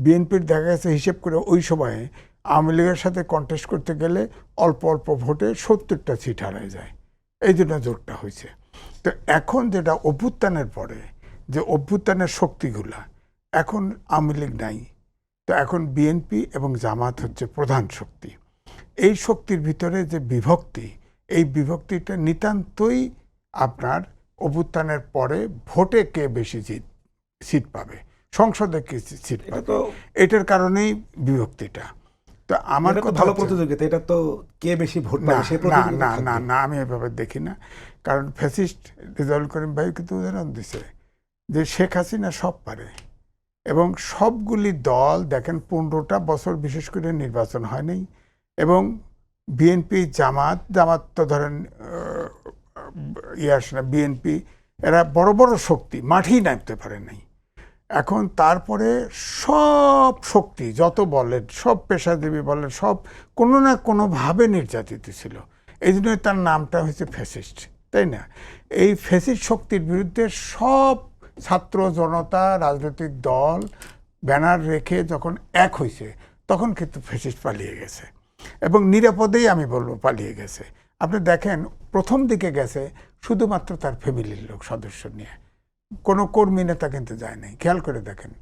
বিএনপির দেখা গেছে হিসেব করে ওই সময়ে আওয়ামী লীগের সাথে কন্টেস্ট করতে গেলে অল্প অল্প ভোটে 70টা সিট হারায় যায়, এই জন্য জোটটা হয়েছে। তো এখন যেটা অভ্যুত্থানের পরে যে অভ্যুত্থানের শক্তিগুলা, এখন আওয়ামী লীগ নাই, তো এখন বিএনপি এবং জামাত হচ্ছে প্রধান শক্তি। এই শক্তির ভিতরে যে বিভক্তি, এই বিভক্তিটা নিতান্তই আপনার অভ্যুত্থানের পরে ভোটে কে বেশি সিট পাবে, সংসদে কে সিট পাবে, এটার কারণেই বিভক্তিটা। তো আমার কথা ভালো প্রতিযোগিতা, এটা তো কে বেশি ভোট পাবে সেই প্রতিযোগিতা না না না, আমি এভাবে দেখি না। কারণ ফ্যাসিস্ট রেজাউল করিম ভাই কিন্তু উদাহরণ দিছে যে শেখ হাসিনা সব পারে, এবং সবগুলি দল দেখেন 15টা বছর বিশেষ করে নির্বাচন হয় নাই, এবং বিএনপি জামাত তো ধরেন না, বিএনপি এরা বড় বড় শক্তি মাঠেই নামতে পারে নাই। এখন তারপরে সব শক্তি যত বলেন, সব পেশাজীবী বলেন, সব কোনো না কোনোভাবে নির্যাতিত ছিল, এই জন্যই তার নামটা হয়েছে ফ্যাসিস্ট, তাই না? এই ফ্যাসিস্ট শক্তির বিরুদ্ধে সব ছাত্র জনতা রাজনৈতিক দল ব্যানার রেখে যখন এক হয়েছে, তখন কিন্তু ফ্যাসিস্ট পালিয়ে গেছে, এবং নিরাপদেই আমি বলবো পালিয়ে গেছে। আপনি দেখেন প্রথম দিকে গেছে শুধুমাত্র তার ফ্যামিলির লোক সদস্য নিয়ে, কোনো কর্মী নেতা কিন্তু যায় নাই, খেয়াল করে দেখেন।